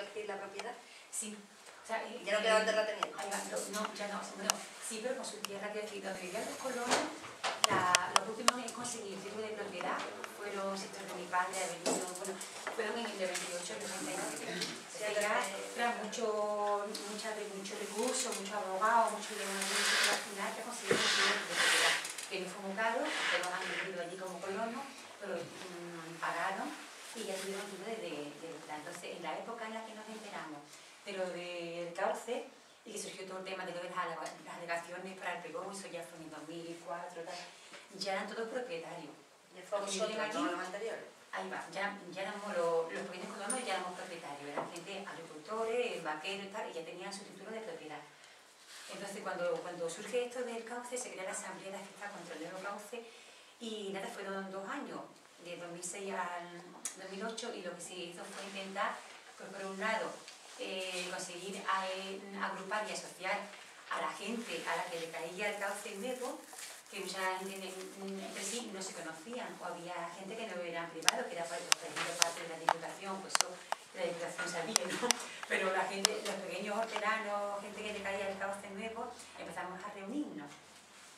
adquirir la propiedad. Sí. O sea, ¿Ya no queda terrateniente? No, ya no. Bueno, sí, pero con su tierra, que decir, donde vivían los colonos, los últimos en conseguir el título de propiedad fueron sectores de mi padre, haber ido, bueno, fueron en el 28 y el 99. O sea, ya era mucho recurso, mucho abogado, mucho dinero, al final que consiguieron el título de propiedad. Que no fue muy caro, porque los han vivido allí como colonos, pero pagaron y ya tuvieron el título de propiedad. Entonces, en la época en la que nos enteramos, pero del cauce, y que surgió todo el tema de lo de las alegaciones para el pregón, eso ya fue en 2004, tal, ya eran todos propietarios. ¿Y fue vosotros, no los anteriores? Ahí va, ya éramos los pequeños colonos, ya éramos propietarios, eran gente agricultores, vaqueros y tal, y ya tenían su título de propiedad. Entonces, cuando surge esto del cauce, se crea la Asamblea de Fiesta contra el Nuevo Cauce, y nada, fueron 2 años, de 2006 al 2008, y lo que se hizo fue intentar, pues por un lado, conseguir agrupar y asociar a la gente a la que le caía el cauce nuevo, que mucha gente entre sí no se conocían, o había gente que no eran privados, que era parte de la Diputación, pues eso la Diputación sabía, ¿no? Pero la gente, los pequeños hortelanos, gente que le caía el cauce nuevo, empezamos a reunirnos.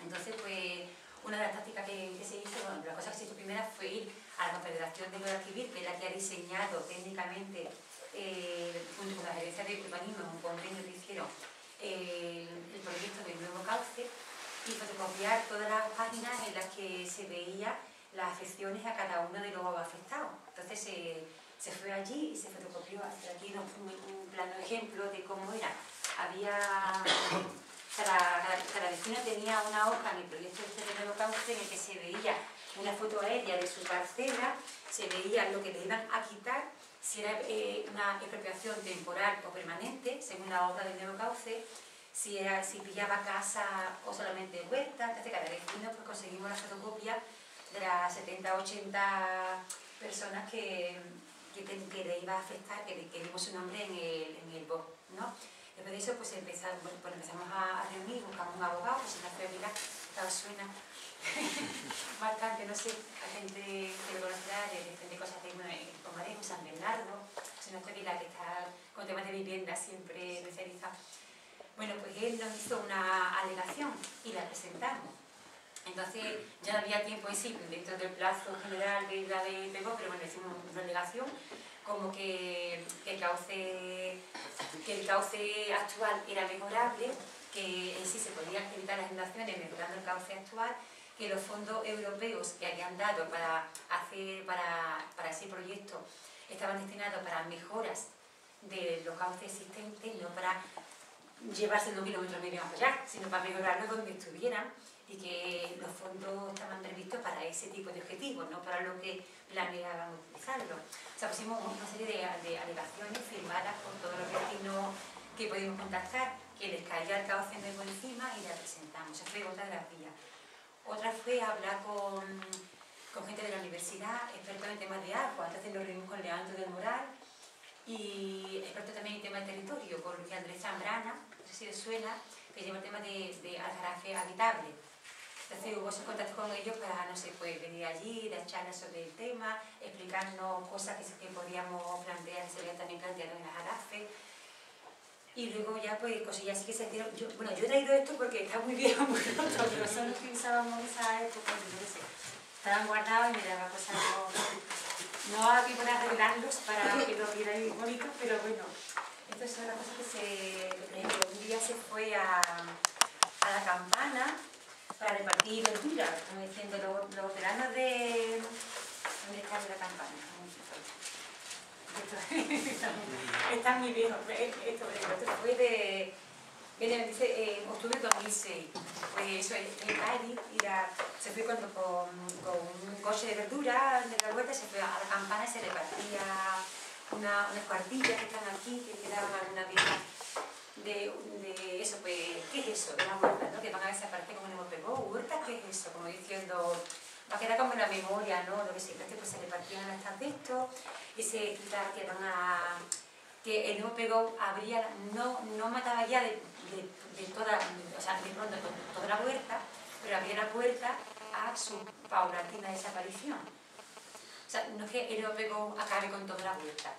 Entonces, pues, una de las tácticas que se hizo, bueno, la cosa que se hizo primera fue ir a la Confederación de Guadalquivir, que es la que ha diseñado técnicamente, junto con la Gerencia de Urbanismo, un convenio que hicieron, el proyecto del nuevo cauce, y fotocopiar todas las páginas en las que se veía las afecciones a cada uno de los afectados. Entonces se fue allí y se fotocopió. Aquí un plano ejemplo de cómo era. Cada vecino tenía una hoja en el proyecto del nuevo cauce en el que se veía una foto aérea de su parcela, se veía lo que le iban a quitar, si era una expropiación temporal o permanente, según la obra del nuevo cauce, si pillaba casa o solamente huerta. Entonces cada vecino pues conseguimos la fotocopia de las 70 o 80 personas que le iba a afectar, que vimos su nombre en el BOC, ¿no? Después de eso pues empezamos a reunir, buscamos un abogado, pues en la prioridad, esta suena bastante, no sé, a gente que lo conocerá, de cosas de Comarejo, San Bernardo, es una historia que está con temas de vivienda siempre especializada. Bueno, pues él nos hizo una alegación y la presentamos. Entonces ya no había tiempo en sí, dentro del plazo general de la de PEGO, pero bueno, hicimos una alegación como que el cauce actual era mejorable, que en sí se podían evitar las inundaciones mejorando el cauce actual, que los fondos europeos que habían dado para ese proyecto estaban destinados para mejoras de los cauces existentes, no para llevarse 2 kilómetros medio más allá, sino para mejorarlos donde estuvieran, y que los fondos estaban previstos para ese tipo de objetivos, no para lo que planeaban utilizarlo. O sea, pusimos una serie de alegaciones firmadas por todos los vecinos que pudimos contactar, que les caía el cauce nuevo encima, y la presentamos. Esa fue otra de las vías. Otra fue hablar con gente de la universidad, expertos en temas de agua. Entonces nos reunimos con Leandro del Moral, y experto también en temas de territorio, con Luis Andrés Zambrana, no sé si les suena, que lleva el tema de Aljarafe habitable. Entonces hubo esos contactos con ellos para, no sé, pues venir allí, dar charlas sobre el tema, explicarnos cosas que podíamos plantear, que se habían también planteado en Aljarafe. Y luego ya pues cosillas así que se hicieron. Yo he traído esto porque está muy viejo, muy roto, pero son los que usábamos en esa época, yo qué sé. Estaban guardados y me daba cosas no aquí para arreglarlos, para que lo vierais bonitos, pero bueno, estas son las cosas que por ejemplo, un día se fue a la Campana para repartir verduras, como diciendo, los veranos de... ¿Dónde está la Campana? Está muy viejo. Esto fue de octubre de 2006. Pues eso es Cádiz, se fue con un coche de verdura de la huerta, se fue a la Campana y se repartía unas cuartillas que están aquí, que quedaban algunas viejas de eso, pues, ¿qué es eso? De la huerta, ¿no? Que van a desaparecer como no me pegó, huerta, ¿qué es eso? Como diciendo, va a quedar como en la memoria, ¿no? Lo que se pues se repartían las de esto, y se explicaba que el nuevo pegó no mataba ya de toda, o sea, de pronto toda la huerta, pero abría la puerta a su paulatina desaparición. O sea, no es que el nuevo pegó acabe con toda la huerta,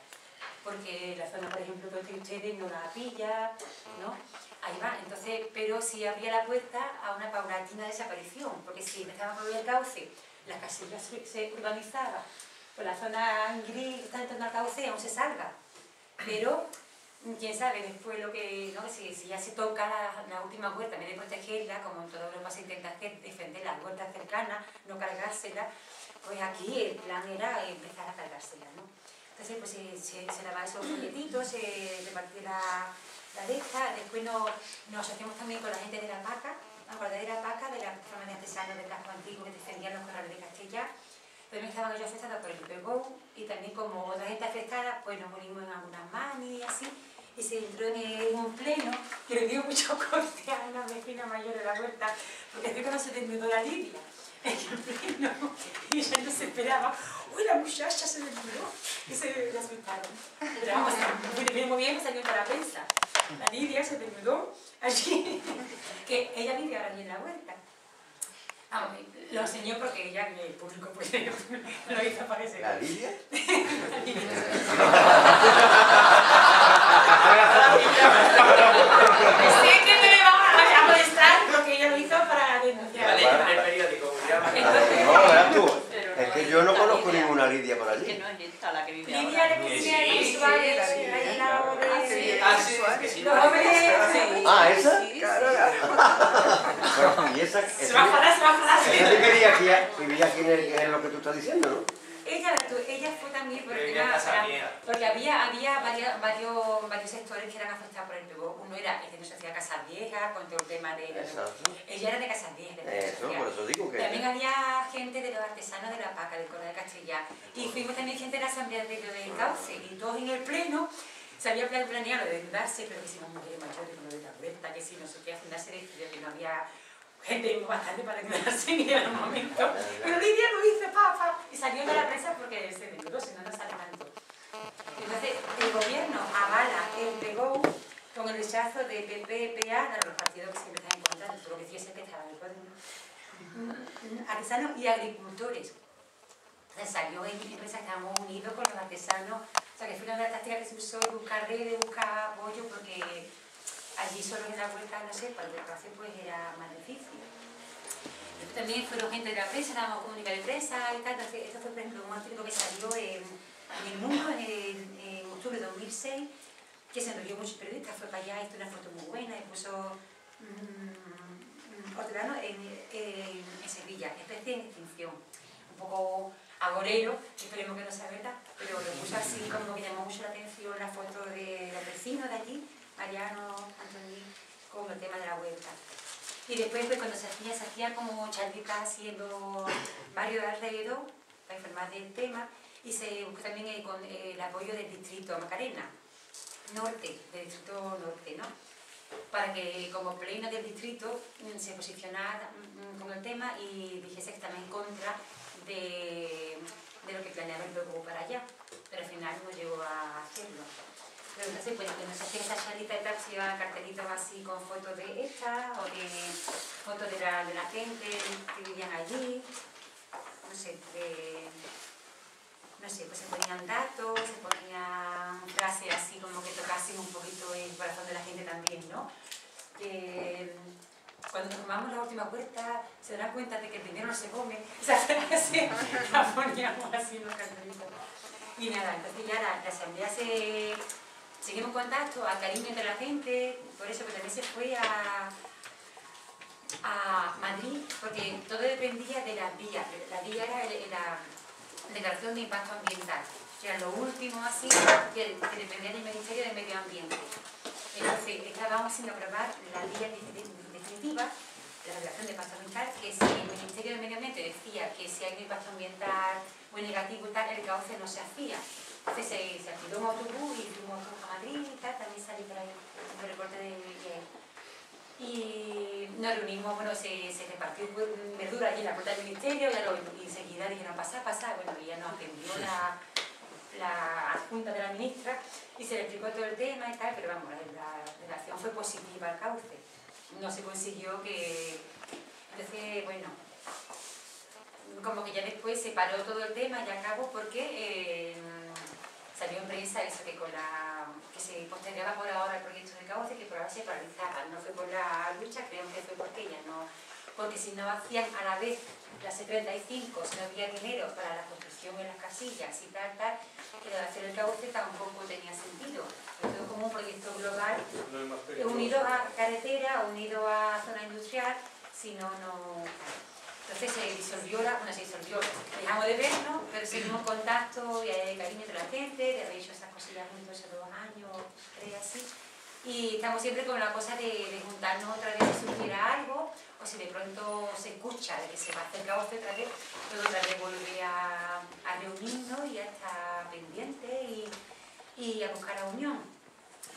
porque la zona, por ejemplo, que ustedes no la pilla, ¿no? Ahí va, entonces, pero sí abría la puerta a una paulatina desaparición, porque si empezaba a mover el cauce, la casilla se urbanizaba, pues la zona gris que está en torno al cauce aún se salga, pero quién sabe después lo que, ¿no? Si ya se toca la última huerta, en vez de protegerla, como en toda Europa se intenta hacer, defender las huertas cercanas, no cargárselas, pues aquí el plan era empezar a cargárselas, ¿no? Entonces pues se daba esos folletitos, se repartía la de esta, después nos asociamos también con la gente de la PACA, ¿acordáis de la PACA, de la plataforma de artesanos del casco antiguo que defendían los corrales de Castilla? También estaban ellos afectados por el IPGO y también como otra gente afectada, pues nos unimos en algunas manis y así, y se entró en un pleno que le dio mucho corte a una vecina mayor de la huerta, porque después cuando se desnudó la Lidia, en el pleno, y ella no se esperaba, ¡uy, la muchacha se desnudó! Y se asustaron. Pero vamos, muy bien, salió para la prensa. La Lidia se desnudó allí, que ella vive ahora allí en la huerta. Vamos, lo enseñó porque ella, el público, pues lo hizo parecer. ¿La Lidia? Sé que me va a molestar porque ella lo hizo para denunciar. En el periódico. No, verás tú. Es que yo no conozco ninguna Lidia por allí. Que no es esta la que vive Lidia ahora. le pusieron en Suárez, ahí al lado de... Ah, sí, es que sí. Los hombres... Ah, ¿esa? Claro. Bueno, y esa... Se va a enfadar, se va a enfadar. Esa que vivía aquí en lo que tú estás diciendo, ¿no? Ella fue también Pero ella es casa vieja. porque había varios sectores que eran afectados por el PGO. Uno era el que no se hacía casas viejas, con todo el tema de... Exacto. Ella era de casas viejas. Eso, por eso digo que... También había gente de los artesanos de la PACA, del Corral de Castilla. Y fuimos también gente de la Asamblea de del Cauce. Y todos en el pleno se había planeado de desnudarse, pero que si las mujeres mayores con lo de la vuelta, que si no sé qué, al final se decidió que no había gente bastante para desnudarse en el momento. Pero Lidia lo hizo, papá, y salió de la prensa porque se desnudó, si no, no sale tanto. Entonces, el gobierno avala el PGO con el rechazo de PP, PA, de los partidos que siempre están en contra de todo lo que hiciese que estaba en el poder, artesanos y agricultores. Entonces salió en empresa que estábamos unidos con los artesanos, o sea que fue una de las tácticas que se usó, buscar redes, buscar apoyo, porque allí solo en la vuelta, no sé, para el desplace pues era más difícil. Después también fueron gente de la prensa, estábamos comunicando de prensa y tal, entonces esto fue por ejemplo un artículo que salió en El Mundo en octubre de 2006, que se enrolló muchos periodistas, fue para allá, hizo una foto muy buena y puso hortelano en Sevilla, especie en extinción, un poco agorero, esperemos que no sea verdad, pero lo puso así como que llamó mucho la atención la foto de los vecinos de allí, Mariano, Antoní, con el tema de la huerta. Y después pues, cuando se hacía como charlitas haciendo varios alrededor para informar del tema, y se buscó también con el apoyo del distrito Macarena Norte, del distrito norte, ¿no? Para que como pleno del distrito se posicionara con el tema y dijese que estaba en contra de lo que planeaba el PGO para allá, pero al final no llegó a hacerlo. Pero entonces, pues, que nos hacían esa charlita de tal, se iban cartelitos así con fotos de esta, o de fotos de la gente que vivían allí, no sé, pues se ponían datos, se ponían frases así como que tocasen un poquito el corazón de la gente también, ¿no? Que cuando tomamos la última huerta se dan cuenta de que el dinero no se come, esa frase la poníamos así en los cartelitos. Y nada, entonces ya la asamblea seguimos en contacto, a cariño entre la gente, por eso que también se fue a Madrid, porque todo dependía de las vías. La vía era la declaración de impacto ambiental, que era lo último así, que dependía del Ministerio de Medio Ambiente. Entonces, estábamos haciendo aprobar la vía definitiva, la declaración de impacto ambiental, que si el Ministerio de Medio Ambiente decía que si hay un impacto ambiental muy negativo y tal, el cauce no se hacía. Entonces se alquiló un autobús y fuimos a Madrid y tal, también salí por ahí el recorte de y nos reunimos, bueno, se repartió verdura allí en la puerta del ministerio y enseguida dijeron pasar, bueno, y ya nos atendió la adjunta de la ministra y se le explicó todo el tema y tal, pero vamos, la relación fue positiva al cauce, no se consiguió que, entonces, bueno, como que ya después se paró todo el tema y acabó porque salió en prensa eso, que se postergaba por ahora el proyecto del cauce, que por ahora se paralizaba. No fue por la lucha, creemos que fue porque ella no... Porque si no hacían a la vez las 75, si no había dinero para la construcción en las casillas y tal, pero hacer el cauce tampoco tenía sentido. Fue como un proyecto global, unido a carretera, unido a zona industrial, si no, no... Entonces se disolvió, dejamos de vernos, pero seguimos en contacto y hay cariño de la gente, de haber hecho esas cosillas juntos hace 2 años, 3 así. Y estamos siempre con la cosa de juntarnos otra vez si surgiera algo, o si de pronto se escucha de que se va a hacer cauce otra vez, luego otra vez volver a reunirnos y a estar pendientes y a buscar la unión.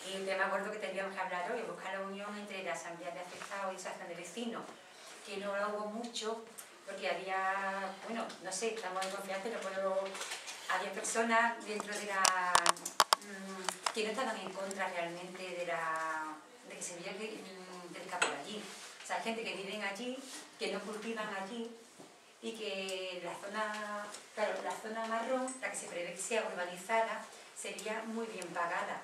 Y el tema gordo que teníamos que hablar hoy, buscar la unión entre la asamblea de afectados y la asociación de vecinos, que no la hubo mucho, porque había, bueno, no sé, estamos en confianza, había personas dentro de la... que no estaban en contra realmente de que se veía del campo de allí. O sea, gente que viven allí, que no cultivan allí, y que la zona, claro, la zona marrón, la que se prevé que sea urbanizada, sería muy bien pagada.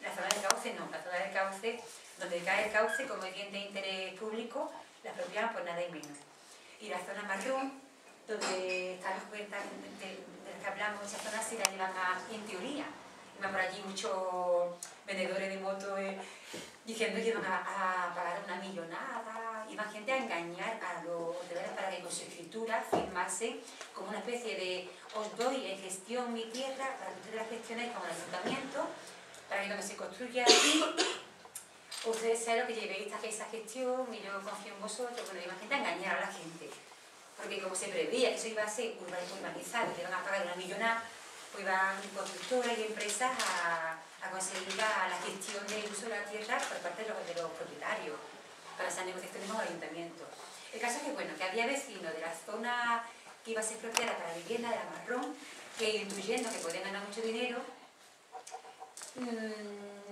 La zona del cauce no, la zona del cauce, donde cae el cauce como bien de interés público, la expropiaban por nada y menos. Y la zona marrón, donde están las cuentas de las que hablamos, esa zona se la llevan en teoría. Iban por allí muchos vendedores de motos diciendo que iban a pagar una millonada, iban gente a engañar a los hoteleros para que con su escritura firmasen como una especie de os doy en gestión mi tierra para que ustedes la gestionéis como el ayuntamiento, para que cuando se construya aquí ustedes saben lo que llevéis a esa gestión y yo confío en vosotros. Bueno, iban gente a engañar a la gente, porque como se preveía que eso iba a ser urbanizado, que iban a pagar una millonada, pues iban constructoras y empresas a conseguir la gestión del uso de la tierra por parte de los propietarios, para esas negociaciones con el ayuntamiento. El caso es que, bueno, que había vecinos de la zona que iba a ser expropiada para vivienda de la marrón, que intuyendo que podían ganar mucho dinero,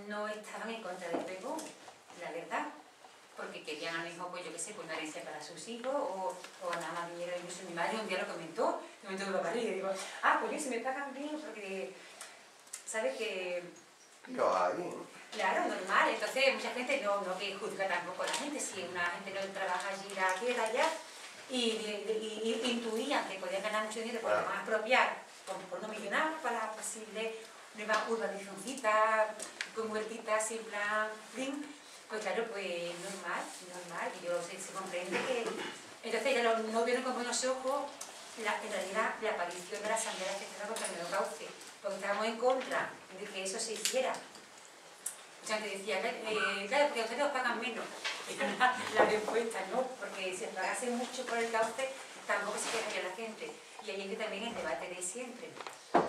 no estaban en contra del pregón, la verdad, porque querían a lo mejor, pues yo qué sé, pues una herencia para sus hijos o ganar más dinero. Incluso mi madre un día lo comentó con la barriga y digo, pues yo si me pagan bien, porque sabes que... No hay. Claro, normal. Entonces mucha gente no que juzga tampoco a la gente, si una gente no trabaja allí, allá, y intuían que podían ganar mucho dinero, porque van a expropiar por no millonar para posible nueva urbanizacioncita, con huertitas en plan, pues claro, pues normal, y yo se comprende que... Entonces ya no vieron con buenos ojos en realidad la aparición de la asamblea de afectados contra el medio cauce, porque estábamos en contra de que eso se hiciera. Mucha gente decía, claro, porque ustedes os pagan menos. La respuesta no, porque si pagase mucho por el cauce, tampoco se quejaría la gente. Y ahí es que también el debate de siempre.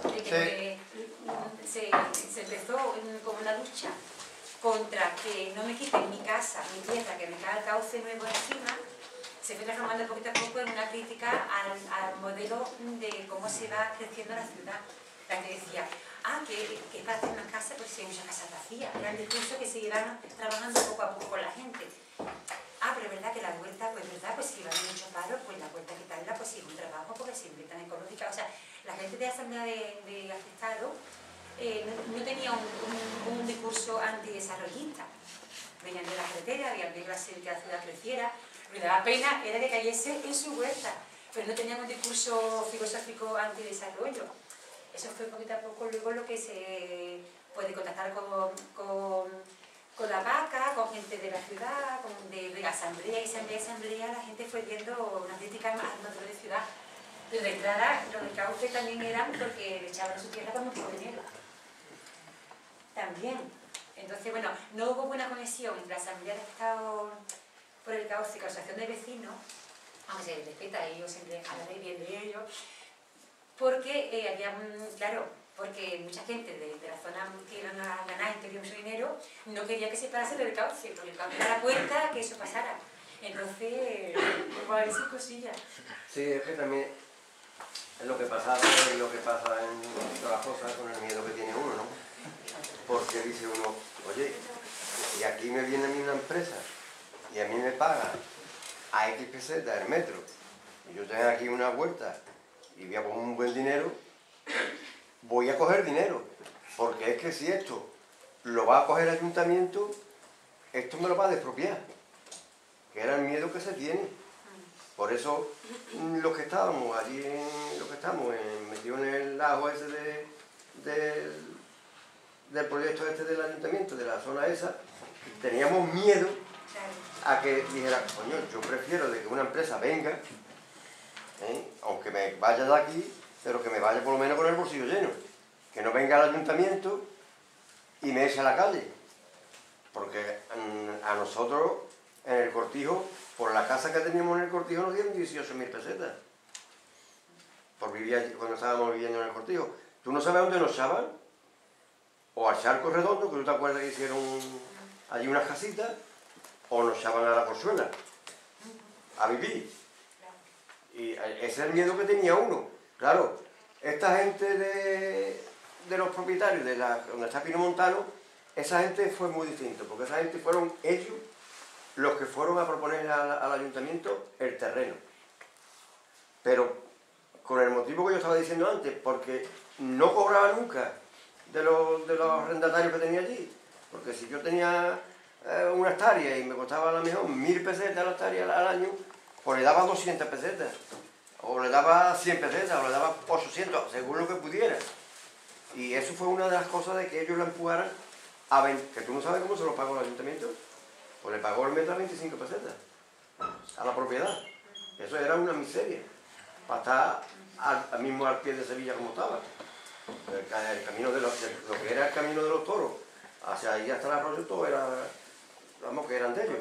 De que se empezó como una lucha contra que no me quiten mi casa, mi tierra, que me cae el cauce nuevo encima, se fue transformando poquito a poco en una crítica al modelo de cómo se va creciendo la ciudad. La gente decía, que para hacer una casa, pues si hay muchas casas vacías. Era el discurso que se iban trabajando poco a poco con la gente. Pero es verdad que la huerta, pues verdad, pues si va a haber mucho paro, pues la huerta quitarla, pues sí, un trabajo porque se inventan ecológica. O sea, la gente de la asamblea de afectados no tenía un discurso antidesarrollista. Venían de la carretera, habían visto que la ciudad creciera, lo que daba pena era que cayese en su huerta, pero no tenían un discurso filosófico antidesarrollo. Eso fue poquito a poco luego lo que se puede contactar con la vaca, con gente de la ciudad, de asamblea y asamblea, la gente fue viendo una crítica más al modelo de ciudad. Pero de entrada, los del cauce también eran porque le echaban a su tierra con mucho dinero. También. Entonces, bueno, no hubo buena conexión entre la asamblea de Estado por el cauce y la asociación de vecinos, aunque se les respeta, ellos siempre hablaré bien de ellos, porque había, claro, porque mucha gente de la zona que iban a ganar y querían mucho dinero no quería que se parase del cauce, porque el cauce era la puerta que eso pasara. Entonces, igual esas cosillas. Sí, es que también es lo que pasaba y lo que pasa en todas las cosas con el miedo que tiene uno, ¿no? Porque dice uno, oye, y aquí me viene a mí una empresa y a mí me paga a X pesetas el metro y yo tengo aquí una huerta y voy a poner un buen dinero, voy a coger dinero, porque es que si esto lo va a coger el ayuntamiento, esto me lo va a expropiar, que era el miedo que se tiene. Por eso los que estábamos allí, metidos en el ajo ese del proyecto este del ayuntamiento, de la zona esa, teníamos miedo a que dijera, coño, yo prefiero de que una empresa venga, aunque me vaya de aquí, pero que me vaya por lo menos con el bolsillo lleno, que no venga al ayuntamiento y me eche a la calle, porque a nosotros en el Cortijo, por la casa que teníamos en el Cortijo nos dieron 18.000 pesetas, por vivir allí, cuando estábamos viviendo en el Cortijo. ¿Tú no sabes dónde nos echaban? O al Charco Redondo, que tú te acuerdas que hicieron allí unas casitas, o nos echaban a la Corzuela a vivir. Y ese es el miedo que tenía uno. Claro, esta gente de los propietarios de donde está Pino Montano, esa gente fue muy distinto, porque esa gente fueron ellos los que fueron a proponer al ayuntamiento el terreno. Pero con el motivo que yo estaba diciendo antes, porque no cobraba nunca de los arrendatarios que tenía allí. Porque si yo tenía una hectárea y me costaba a lo mejor 1.000 pesetas la hectárea al año, pues le daba 200 pesetas, o le daba 100 pesetas, o le daba 800, según lo que pudiera. Y eso fue una de las cosas de que ellos la empujaran a que tú no sabes cómo se lo pagó el ayuntamiento. Pues le pagó el metro a 25 pesetas a la propiedad. Eso era una miseria, para estar mismo al pie de Sevilla como estaba. El camino de lo que era el camino de los toros, hacia ahí hasta el arroyo, todo era, vamos, que eran de ellos,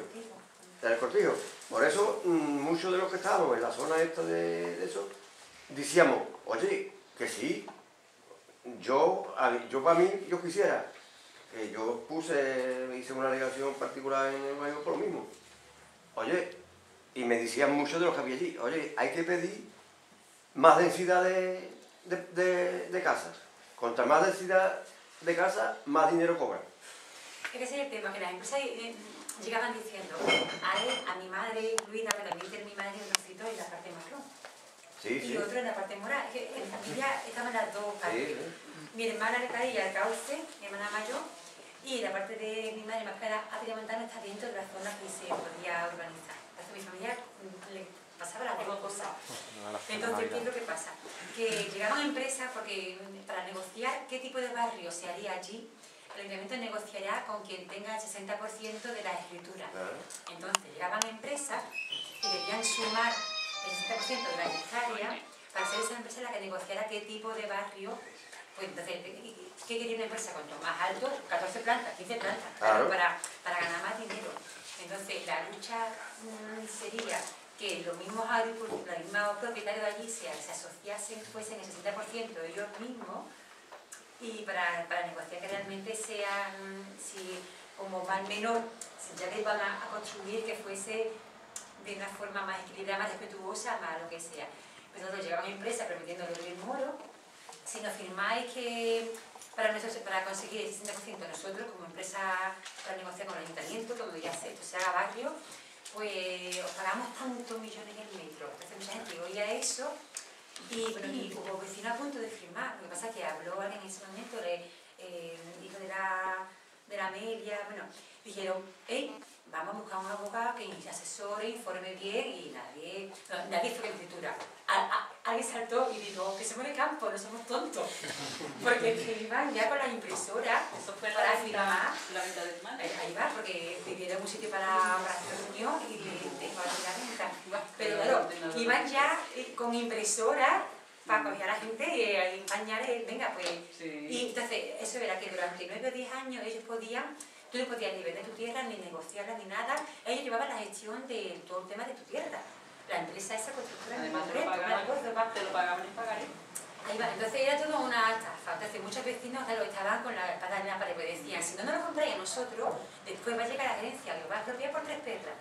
era el Cortijo. Por eso, muchos de los que estábamos en la zona esta de eso, decíamos, oye, que sí, yo para mí, yo quisiera, que yo hice una alegación particular en el baño por lo mismo. Oye, y me decían muchos de los que había allí, oye, hay que pedir más densidad de casas. Contra más densidad de casas, más dinero cobran. Es que ese es el tema, que las empresas llegaban diciendo, a mi madre incluida, pero también tiene mi madre un trocito en la parte marrón. Sí, y otro en la parte morada. Es que en la familia estaban las dos partes. Sí. Mi hermana le caía el cauce, mi hermana mayor, y la parte de mi madre más clara, África Montana, está dentro de la zona que se podía urbanizar. Entonces mi familia le pasaba las dos cosas. Entonces, ¿qué es lo que pasa? Que llegaban empresas porque para negociar qué tipo de barrio se haría allí, el ayuntamiento negociará con quien tenga el 60% de la escritura. Entonces, llegaban empresas que debían sumar el 60% de la hectárea para ser esa empresa la que negociara qué tipo de barrio. Pues entonces, ¿qué quería una empresa? Cuanto más alto, 14 plantas, 15 plantas, claro, para ganar más dinero. Entonces, la lucha sería que los mismos agricultores, los mismos propietarios de allí se asociasen, fuesen el 60% ellos mismos, y para negociar que realmente sean, si como más o menos, ya que van a construir, que fuese de una forma más equilibrada, más respetuosa, más lo que sea. Pues nosotros llegamos a empresas prometiéndole el moro, si nos firmáis que para conseguir el 60% nosotros como empresa para negociar con el ayuntamiento, cuando ya esto se haga barrio, pues os pagamos tantos millones el metro. Entonces mucha gente oía eso y hubo vecinos a punto de firmar. Lo que pasa es que habló alguien en ese momento, el hijo de la Amelia, bueno, dijeron, hey, vamos a buscar un abogado que asesore, informe bien, y nadie fue en escritura. Alguien saltó y dijo, que somos de campo, no somos tontos. Porque iban ya con las impresoras para firmar. Ahí va, porque pidieron un sitio para hacer reunión y para la venta. Pero claro, iban ya con impresoras para coger a la gente y empañar, venga, pues. Sí. Y entonces, eso era que durante 9 o 10 años ellos tú no podías ni vender tu tierra, ni negociarla, ni nada. Ellos llevaban la gestión de todo el tema de tu tierra. La empresa esa constructora, además te lo pagaban en pagaré. Ahí va, entonces era todo una estafa. Entonces muchos vecinos, claro, estaban con la espada en la pared y decían, si no nos lo compráis a nosotros, después va a llegar la gerencia y lo va a expropiar por 3 perras.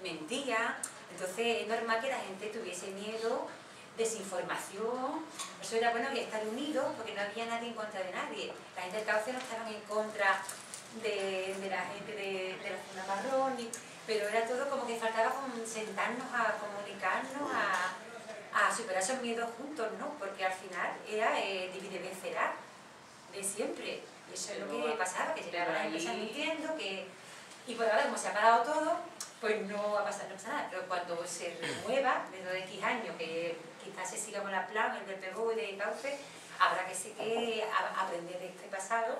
Mentían. Entonces es normal que la gente tuviese miedo, desinformación. Eso era bueno que estar unidos, porque no había nadie en contra de nadie. La gente del cauce no estaban en contra de la gente de la zona marrón, pero era todo como que faltaba sentarnos a comunicarnos, a superar esos miedos juntos, ¿no? Porque al final era divide y vencerá. de siempre. Y eso es lo que pasaba, que llegaban las empresas mintiendo, y por ahora como se ha parado todo, pues no va a pasar, no pasa nada. Pero cuando se remueva, dentro de X años, que quizás se siga con la plan, el del PGU y de Cauce, habrá que aprender de este pasado,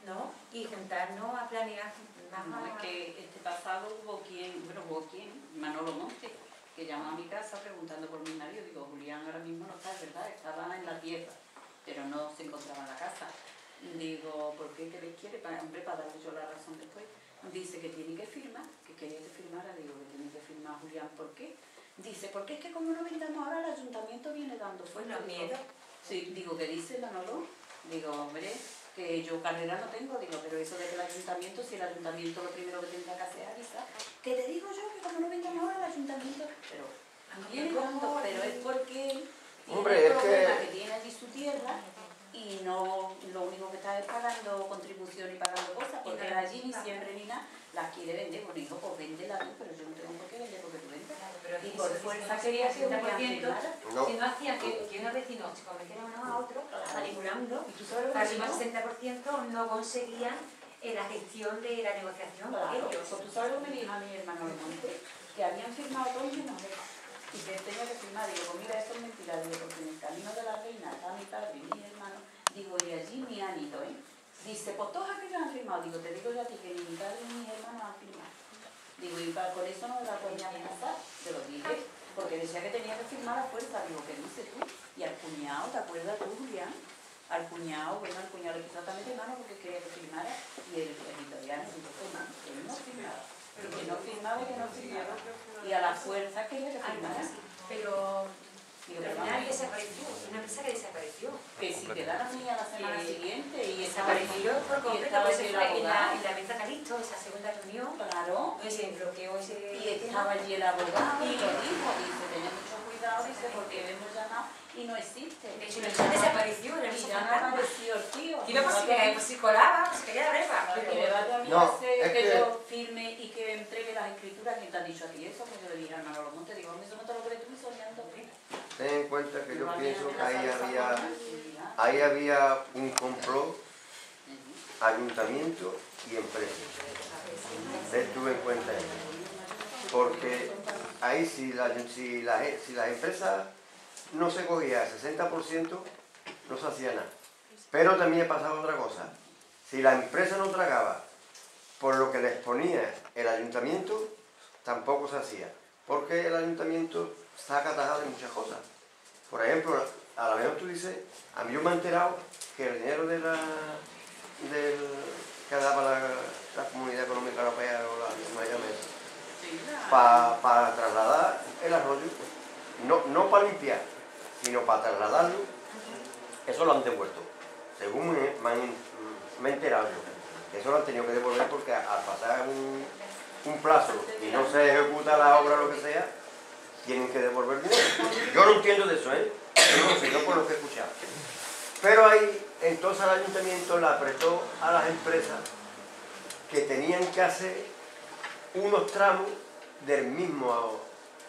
¿no? Y juntarnos a planear más. No, es que este pasado hubo quien, Manolo Monte, que llamó a mi casa preguntando por mi marido. Digo, Julián ahora mismo no está, es verdad, estaba en la tierra, pero no se encontraba en la casa. Digo, ¿por qué? ¿Qué les quiere? Hombre, para darle yo la razón después. Dice que tiene que firmar, que quería que firmara. Digo, que tiene que firmar Julián, ¿por qué? Dice, porque es que como no vendamos ahora, el ayuntamiento viene dando fuerza. Los miedos. Sí, digo, ¿qué dice Manolo? Digo, hombre, que yo carrera no tengo, digo, pero eso de que el ayuntamiento, si el ayuntamiento lo primero que tendrá que hacer es avisar, que te digo yo que como no vendamos ahora, el ayuntamiento, pero viene dando, pero es porque tiene el problema que tiene allí su tierra. Y no, lo único que está es pagando contribución y pagando cosas, porque allí ni siempre ni nada, las quiere vender. Bueno, hijo, pues véndela tú, pero yo no tengo por qué vender porque tú vendes. Y por fuerza quería que un si no hacían que unos vecinos se convirtieran uno a otro, manipulando, casi más del 60% no conseguían la gestión de la negociación. Claro, pues tú sabes lo que me dijo a mi hermano Monte, que habían firmado todos menos él. Y que tenía que firmar, digo, pues mira, eso es mentira, digo, porque en el camino de la reina está mi padre y mi hermano, digo, y allí ni han ido, ¿eh? Dice, pues todos aquellos han firmado, digo, te digo yo a ti que ni mi padre ni mi hermano han firmado. Digo, y por eso no me la podía amenazar, te lo dije, porque decía que tenía que firmar a fuerza, digo, ¿qué dices tú? Y al cuñado, ¿te acuerdas tú, Julián? Al cuñado, bueno, al cuñado le quiso también de mano porque quería que firmara, y el italiano dijo, pues no, que él no firmaba. Que no firmaba y que no firmaba. Y a la fuerza quería que firmara. Pero Digo, al final desapareció, una empresa que desapareció. que si quedara mía la semana siguiente y Desapareció por completo, estaba pues allí en el abogado. la mesa Calixto, esa segunda reunión, Claro. se bloqueó ese... Y estaba allí el abogado y lo dijo, dice, tened mucho cuidado, dice, porque hemos llamado y no existe. De hecho, la empresa desapareció, la Y empresa ya no fantasma. apareció el tío. Y no pues si colaba, se quería la breva. Que me vaya a mí No, a hacer es que que- yo firme y que entregue las escrituras. ¿Quién te ha dicho a ti eso? Pues yo le dije a Manolo Monte, digo, eso no te lo crees tú soñando. Ten en cuenta que yo pienso que ahí había un complot, ayuntamiento y empresa. Tuve en cuenta eso. Porque ahí si las empresas no se cogía el 60%, no se hacía nada. Pero también pasaba otra cosa. Si la empresa no tragaba por lo que les ponía el ayuntamiento, tampoco se hacía. Porque el ayuntamiento saca tajada de muchas cosas. Por ejemplo, a lo mejor tú dices, a mí yo me he enterado que el dinero que daba la Comunidad Económica Europea o la para trasladar el arroyo, no para limpiar, sino para trasladarlo, eso lo han devuelto. Según me he enterado yo, eso lo han tenido que devolver porque al pasar un plazo y no se ejecuta la obra o lo que sea, tienen que devolver dinero. Yo no entiendo de eso, ¿eh? Yo por lo que he escuchado. Pero ahí, entonces el ayuntamiento le apretó a las empresas que tenían que hacer unos tramos del mismo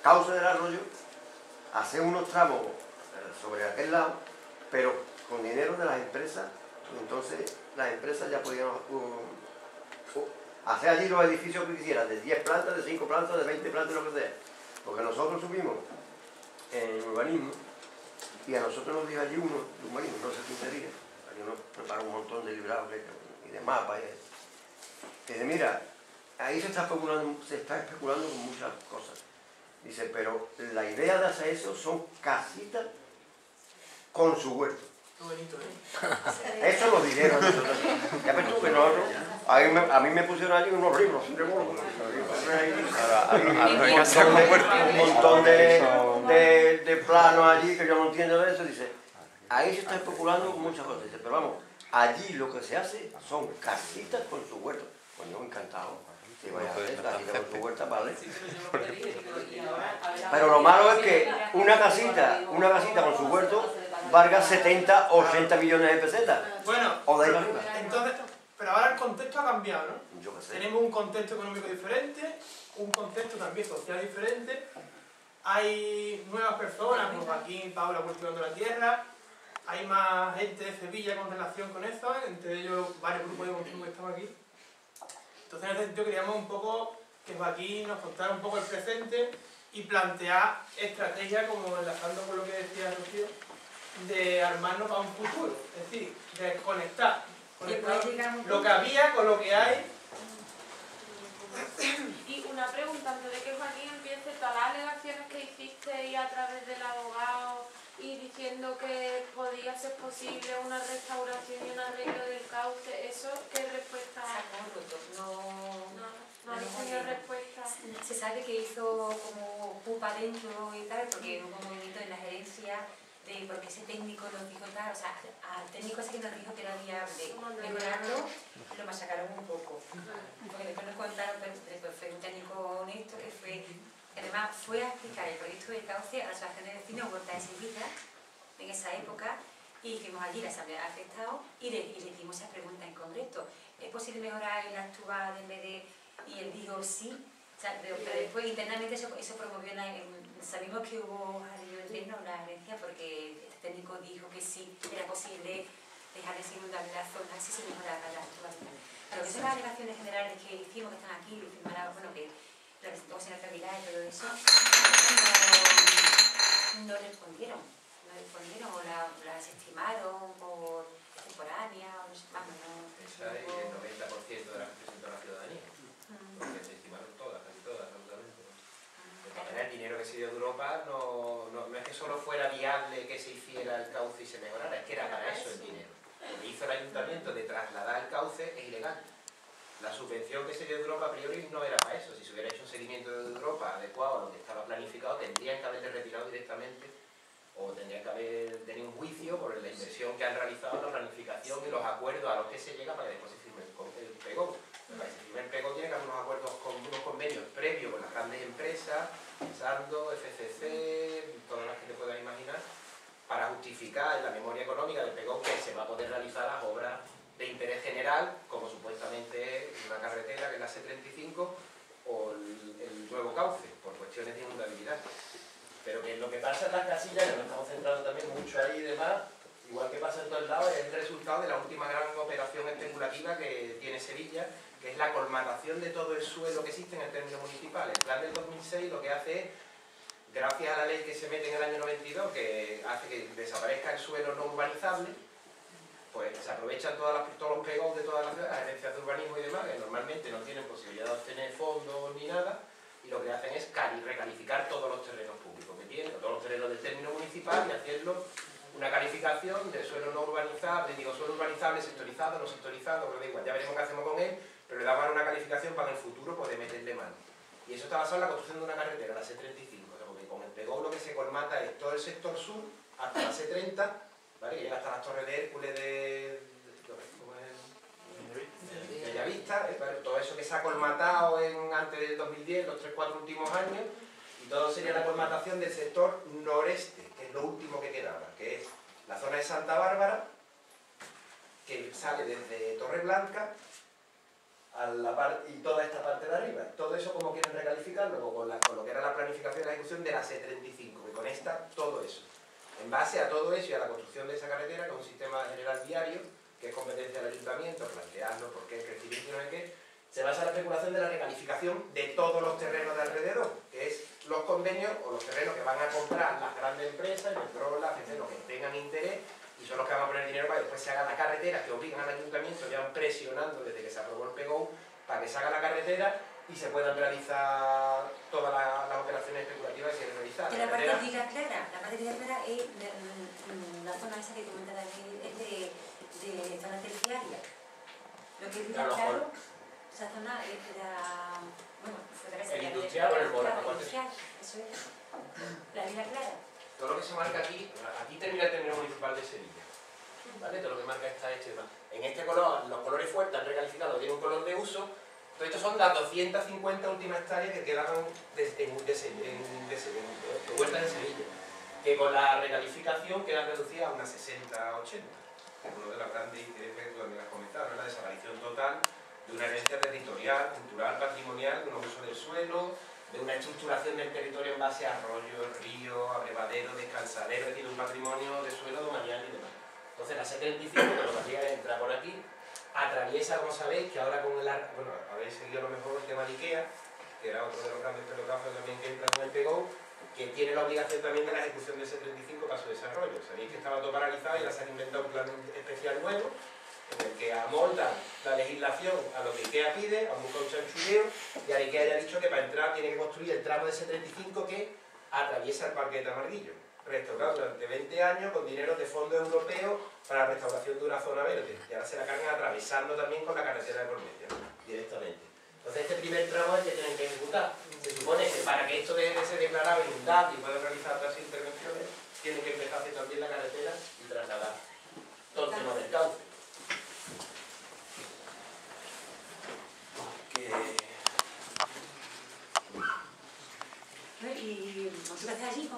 cauce del arroyo, hacer unos tramos sobre aquel lado, pero con dinero de las empresas, y entonces las empresas ya podían hacer allí los edificios que quisieran, de 10 plantas, de 5 plantas, de 20 plantas, lo que sea. Porque nosotros subimos en urbanismo y a nosotros nos dijo allí uno de urbanismo, no sé quién sería, allí uno prepara un montón de librados y de mapas. Y dice, mira, ahí se está especulando con muchas cosas. Dice, pero la idea de hacer eso son casitas con su huerto. Qué bonito, ¿eh? Eso lo dijeron nosotros. Ya ves tú que nosotros, a mí me pusieron allí unos libros. Un montón de planos allí que yo no entiendo de eso. Dice, ahí se está especulando con muchas cosas. Dice, pero vamos, allí lo que se hace son casitas con su huerto. Pues yo encantado. Si vaya a hacer casitas con su huerta, vale. Pero lo malo es que una casita con su huerto valga 70 o 80 millones de pesetas. Bueno, O de ahí arriba. entonces, pero ahora el contexto ha cambiado, ¿no? Yo qué sé. Tenemos un contexto económico diferente, un contexto también social diferente. Hay nuevas personas, como Joaquín y Paula cultivando la tierra. hay más gente de Sevilla con relación con eso, entre ellos varios grupos de consumo que estamos aquí. Entonces en ese sentido queríamos un poco que Joaquín nos contara un poco el presente y plantear estrategias, como enlazando con lo que decía Rocío, de armarnos para un futuro, es decir, de conectar lo que había con lo que hay. Y una pregunta, antes de que Joaquín empiece, todas las alegaciones que hiciste y a través del abogado y diciendo que podía ser posible una restauración y un arreglo del cauce, ¿eso qué respuesta? No ha tenido respuesta. Se sabe que hizo como pupa dentro y tal, porque hubo un movimiento en la gerencia de porque ese técnico nos dijo tal, o sea, al técnico ese que nos dijo que era viable mejorarlo, lo machacaron un poco. Porque después nos contaron, pues fue un técnico honesto que fue, además fue a explicar el proyecto del cauce a la Asociación de Vecinos Huerta de Sevilla en esa época, y fuimos allí, la asamblea de afectados, y le hicimos esa pregunta en concreto: ¿es posible mejorar el actual en vez de...? Y él dijo sí. O sea, pero después internamente eso promovió, sabemos que hubo jaleo interno en la gerencia porque este técnico dijo que sí, era posible dejar de segunda la zona si se mejoraba la actuación. Pero esas alegaciones generales que hicimos, que están aquí, bueno, que la presentamos en la calidad y todo eso, no respondieron o la desestimaron por extemporánea, o no sé, vamos, no. Esa es el 90% de las que presentó la ciudadanía, porque se estimaron todas, casi todas, absolutamente. De todas maneras, el dinero que se dio de Europa no es que solo fuera viable que se hiciera el cauce y se mejorara, es que era para eso el dinero. Lo que hizo el ayuntamiento de trasladar el cauce es ilegal. La subvención que se dio de Europa a priori no era para eso. Si se hubiera hecho un seguimiento de Europa adecuado a lo que estaba planificado, tendrían que haberle retirado directamente, o tendrían que haber tenido un juicio por la inversión que han realizado, la planificación y los acuerdos a los que se llega para que después se firme el pregón. Para que se firme el pregón tiene que haber unos acuerdos con unos convenios previos con las grandes empresas, Sando, FCC, todas las que te puedas imaginar, para justificar en la memoria económica del pregón que se va a poder realizar las obras de interés general, como supuestamente es una carretera que es la C35 o el nuevo cauce, por cuestiones de inundabilidad. Pero que lo que pasa en las casillas, que nos estamos centrando también mucho ahí y demás, igual que pasa en todos lados, es el resultado de la última gran operación especulativa que tiene Sevilla, que es la colmatación de todo el suelo que existe en el término municipal. El plan del 2006 lo que hace es, gracias a la ley que se mete en el año 92, que hace que desaparezca el suelo no urbanizable, pues se aprovechan todos los pregos de todas las ciudades, las agencias de urbanismo y demás, que normalmente no tienen posibilidad de obtener fondos ni nada, y lo que hacen es recalificar todos los terrenos públicos que tienen, todos los terrenos del término municipal, y hacerlo una calificación de suelo no urbanizable, suelo urbanizable, sectorizado, no sectorizado, pero da igual, ya veremos qué hacemos con él, pero le damos una calificación para en el futuro poder meterle mano. Y eso está basado en la construcción de una carretera, la C35, porque con el pregón lo que se colmata es todo el sector sur, hasta la C30, ¿vale? Que llega hasta las Torres de Hércules de Bellavista, ¿vale? Todo eso que se ha colmatado antes del 2010, los 3-4 últimos años, y todo sería la colmatación del sector noreste, que es lo último que quedaba, que es la zona de Santa Bárbara, que sale desde Torreblanca y toda esta parte de arriba. Todo eso, como quieren recalificarlo, con lo que era la planificación y la ejecución de la C35, que conecta todo eso. En base a todo eso y a la construcción de esa carretera, que es un sistema general viario, que es competencia del ayuntamiento, plantearlo, por qué, el crecimiento y no sé qué, se basa en la especulación de la recalificación de todos los terrenos de alrededor, que es los convenios o los terrenos que van a comprar las grandes empresas, Iberdrola, los que tengan interés, y son los que van a poner dinero para que después se haga la carretera, que obligan al ayuntamiento, llevan presionando desde que se aprobó el PGO, para que se haga la carretera y se puedan realizar todas las operaciones especulativas que se realizan. La parte de Vila Clara es la zona esa que comentaba, es de zona terciaria. Lo que es Vila Clara, esa zona era, bueno, fue el industrial o el Mora, industrial, eso es. La Vila Clara. Todo lo que se marca aquí termina el término municipal de Sevilla, ¿vale? Todo lo que marca está hecho y demás. En este color, los colores fuertes han recalificado, tienen un color de uso. Todo esto son las 250 últimas hectáreas que quedaron de huertas en Sevilla, que con la recalificación quedan reducidas a unas 60-80, que es uno de los grandes intereses que tú también has comentado, ¿no? La desaparición total de una herencia territorial, cultural, patrimonial, de un uso del suelo, de una estructuración del territorio en base a arroyos, ríos, abrevaderos, descansaderos, es decir, un patrimonio de suelo domanial y demás. Entonces la C35, que lo que hacía es entrar por aquí, atraviesa, como sabéis, que ahora con el bueno, habéis seguido a lo mejor el tema de Ikea, que era otro de los grandes pelotazos también que entra con el PGO, que tiene la obligación también de la ejecución del C35 para su desarrollo. Sabéis que estaba todo paralizado y ahora se han inventado un plan especial nuevo en el que amoldan la legislación a lo que Ikea pide, a un chanchulleo, y a Ikea ya ha dicho que para entrar tiene que construir el tramo de C35 que atraviesa el Parque de Tamarillo, restaurado durante 20 años con dinero de fondos europeos para la restauración de una zona verde, y ahora se la cargan atravesando también con la carretera de por medio, ¿no? Directamente. Entonces este primer tramo es el que tienen que ejecutar. Se supone que para que esto deje de ser declarado inundable y pueda realizar otras intervenciones, tienen que empezar a hacer también la carretera y trasladar todo el tema del cauce. Y vosotros hacéis allí,